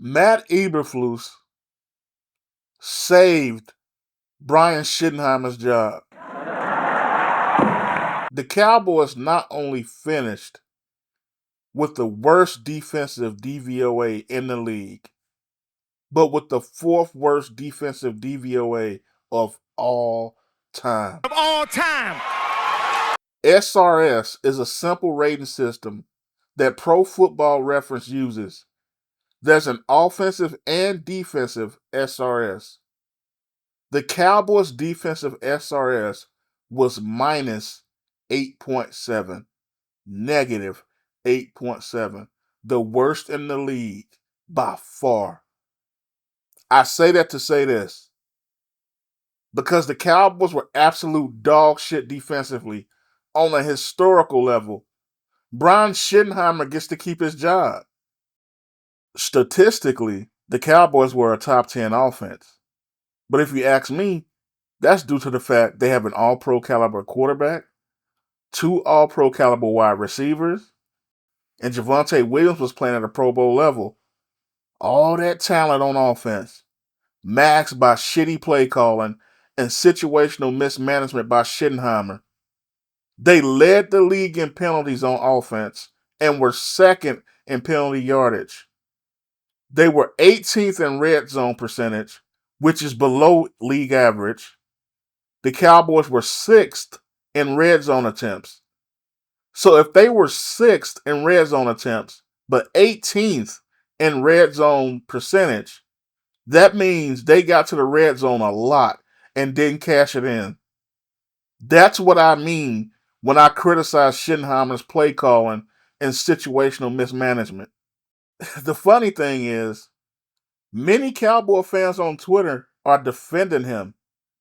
Matt Eberflus saved Brian Schottenheimer's job. The Cowboys not only finished with the worst defensive DVOA in the league, but with the fourth worst defensive DVOA of all time. Of all time. SRS is a simple rating system that Pro Football Reference uses. There's an offensive and defensive SRS. The Cowboys' defensive SRS was minus 8.7, negative 8.7, the worst in the league by far. I say that to say this, because the Cowboys were absolute dog shit defensively on a historical level. Brian Schottenheimer gets to keep his job. Statistically, the Cowboys were a top 10 offense. But if you ask me, that's due to the fact they have an all-pro caliber quarterback, 2 all-pro caliber wide receivers, and Javonte Williams was playing at a Pro Bowl level. All that talent on offense, maxed by shitty play calling and situational mismanagement by Schottenheimer. They led the league in penalties on offense and were second in penalty yardage. They were 18th in red zone percentage, which is below league average. The Cowboys were 6th in red zone attempts. So if they were 6th in red zone attempts, but 18th in red zone percentage, that means they got to the red zone a lot and didn't cash it in. That's what I mean when I criticize Schottenheimer's play calling and situational mismanagement. The funny thing is, many Cowboy fans on Twitter are defending him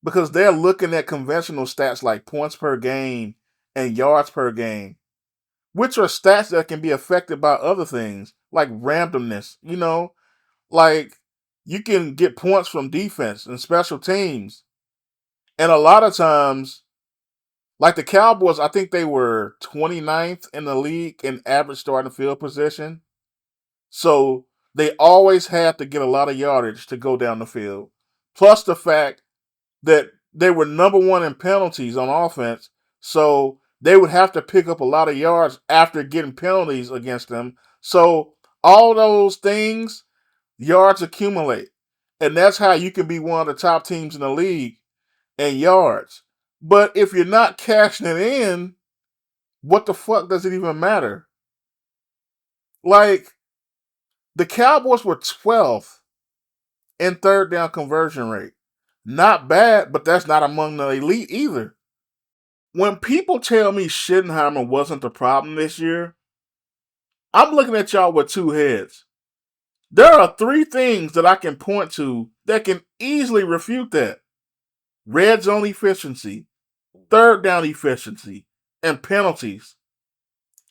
because they're looking at conventional stats like points per game and yards per game, which are stats that can be affected by other things like randomness. Like you can get points from defense and special teams. And a lot of times, like the Cowboys, I think they were 29th in the league in average starting field position. So they always had to get a lot of yardage to go down the field. Plus the fact that they were number 1 in penalties on offense. So they would have to pick up a lot of yards after getting penalties against them. So all those things, yards accumulate. And that's how you can be one of the top teams in the league in yards. But if you're not cashing it in, what the fuck does it even matter? Like, the Cowboys were 12th in third down conversion rate. Not bad, but that's not among the elite either. When people tell me Schottenheimer wasn't the problem this year, I'm looking at y'all with 2 heads. There are 3 things that I can point to that can easily refute that. Red zone efficiency, third down efficiency, and penalties.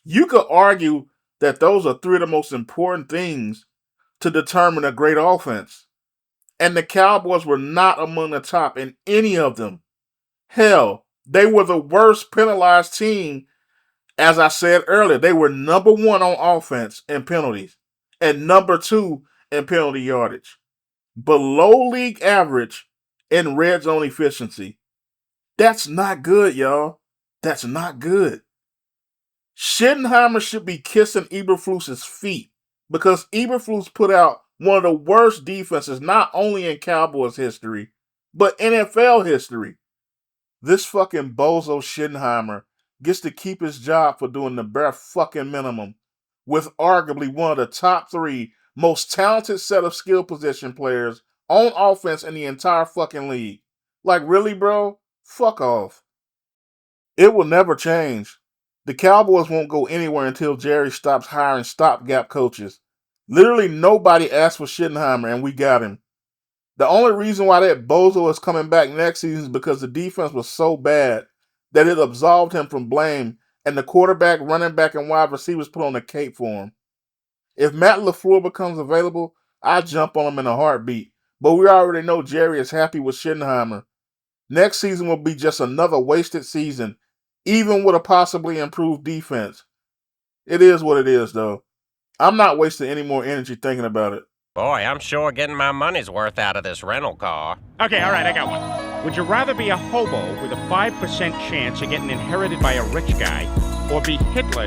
You could argue that those are 3 of the most important things to determine a great offense. And the Cowboys were not among the top in any of them. Hell, they were the worst penalized team. As I said earlier, they were number 1 on offense in penalties and number 2 in penalty yardage. Below league average in red zone efficiency. That's not good, y'all. That's not good. Schottenheimer should be kissing Eberflus's feet because Eberflus put out one of the worst defenses not only in Cowboys history, but NFL history. This fucking bozo Schottenheimer gets to keep his job for doing the bare fucking minimum with arguably one of the top 3 most talented set of skill position players on offense in the entire fucking league. Like, really, bro? Fuck off. It will never change. The Cowboys won't go anywhere until Jerry stops hiring stopgap coaches. Literally nobody asked for Schottenheimer, and we got him. The only reason why that bozo is coming back next season is because the defense was so bad that it absolved him from blame, and the quarterback, running back, and wide receivers put on a cape for him. If Matt LaFleur becomes available, I'd jump on him in a heartbeat. But we already know Jerry is happy with Schottenheimer. Next season will be just another wasted season, even with a possibly improved defense. It is what it is, though. I'm not wasting any more energy thinking about it. Boy, I'm sure getting my money's worth out of this rental car. Okay, all right, I got one. Would you rather be a hobo with a 5% chance of getting inherited by a rich guy, or be Hitler